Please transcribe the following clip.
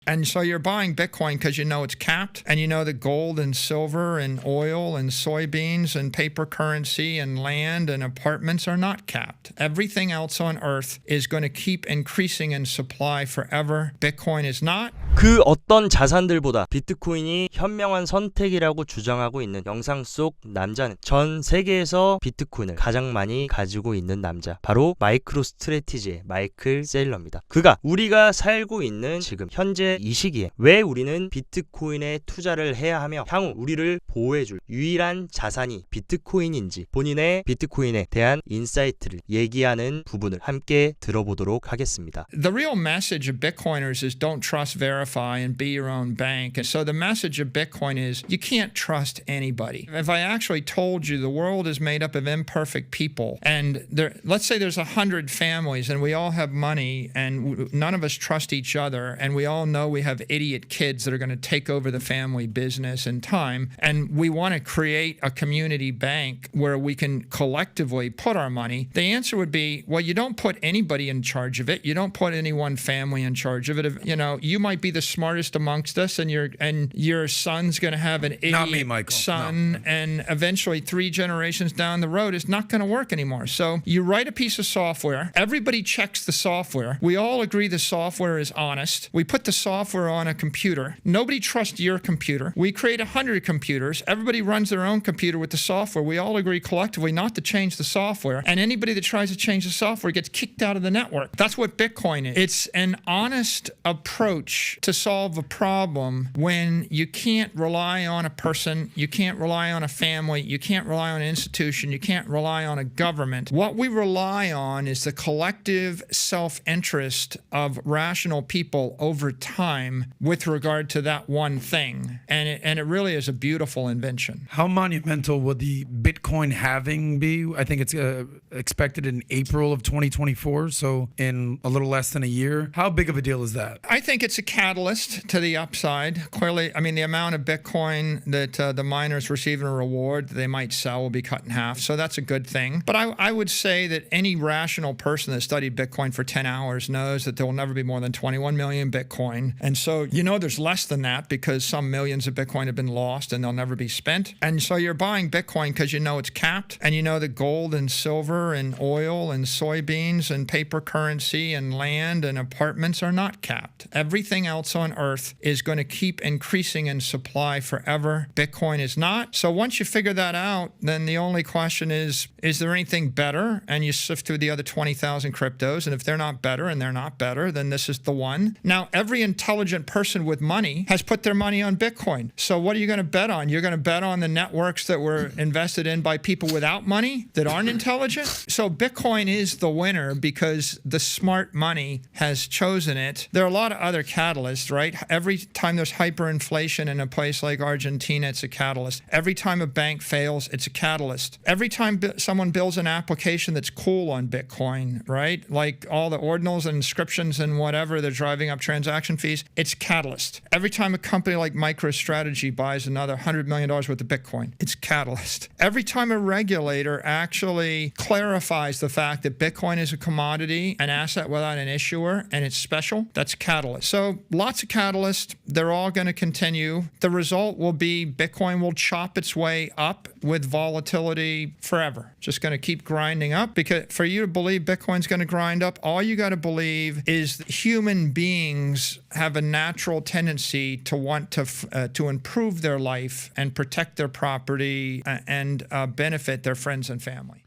And so you're buying Bitcoin because you know it's capped, and you know that gold and silver and oil and soybeans and paper currency and land and apartments are not capped. Everything else on earth is going to keep increasing in supply forever. Bitcoin is not. 그 어떤 자산들보다 비트코인이 현명한 선택이라고 주장하고 있는 영상 속 남자는 전 세계에서 비트코인을 가장 많이 가지고 있는 남자, 바로 마이크로 스트래티지의 마이클세일러입니다. 그가 우리가 살고 있는 지금 현재 이 시기에 왜 우리는 비트코인에 투자를 해야 하며 향후 우리를 보호해줄 유일한 자산이 비트코인인지 본인의 비트코인에 대한 인사이트를 얘기하는 부분을 함께 들어보도록 하겠습니다. The real message of Bitcoiners is don't trust, verify, and be your own bank. And so the message of Bitcoin is you can't trust anybody. If I actually told you the world is made up of imperfect people, and let's say there's 100 families and we all have money and none of us trust each other, and we all know we have idiot kids that are going to take over the family business in time, and we want to create a community bank where we can collectively put our money, the answer would be, well, you don't put anybody in charge of it. You don't put any one family in charge of it. If, you know, you might be the smartest amongst us, and your son's going to have an idiot Not me, Michael. son, no. and eventually 3 generations down the road is not going to work anymore. So you write a piece of software. Everybody checks the software. We all agree the software is honest. We put the software on a computer. Nobody trusts your computer. We create 100 computers. Everybody runs their own computer with the software. We all agree collectively not to change the software. And anybody that tries to change the software gets kicked out of the network. That's what Bitcoin is. It's an honest approach to solve a problem when you can't rely on a person, you can't rely on a family, you can't rely on an institution, you can't rely on a government. What we rely on is the collective self-interest of rational people over time with regard to that one thing. And it really is a beautiful invention. How monumental will the Bitcoin halving be? I think it's expected in April of 2024, so in a little less than a year. How big of a deal is that? I think it's a catalyst to the upside. Clearly, I mean, the amount of Bitcoin that the miners receive in a reward that they might sell will be cut in half, so that's a good thing. But I would say that any rational person that studied Bitcoin for 10 hours knows that there will never be more than 21 million Bitcoin. And so, you know, there's less than that because some millions of Bitcoin have been lost and they'll never be spent. And so you're buying Bitcoin because you know it's capped, and you know that gold and silver and oil and soybeans and paper currency and land and apartments are not capped. Everything else on earth is going to keep increasing in supply forever. Bitcoin is not. So once you figure that out, then the only question is there anything better? And you sift through the other 20,000 cryptos, and if they're not better and they're not better, then this is the one. Now, every intelligent person with money has put their money on Bitcoin. So what are you going to bet on? You're going to bet on the networks that were invested in by people without money that aren't intelligent? So Bitcoin is the winner because the smart money has chosen it. There are a lot of other catalysts, right? Every time there's hyperinflation in a place like Argentina, it's a catalyst. Every time a bank fails, it's a catalyst. Every time someone builds an application that's cool on Bitcoin, right? Like all the ordinals and inscriptions and whatever, they're driving up transaction fees, it's a catalyst. Every time a company like MicroStrategy buys another $100 million worth of Bitcoin, it's a catalyst. Every time a regulator actually clarifies the fact that Bitcoin is a commodity, an asset without an issuer, and it's special, that's a catalyst. So lots of catalysts. They're all going to continue. The result will be Bitcoin will chop its way up with volatility forever. Just going to keep grinding up, because for you to believe Bitcoin's going to grind up, all you got to believe is that human beings have a natural tendency to want to improve their life and protect their property and benefit their friends and family.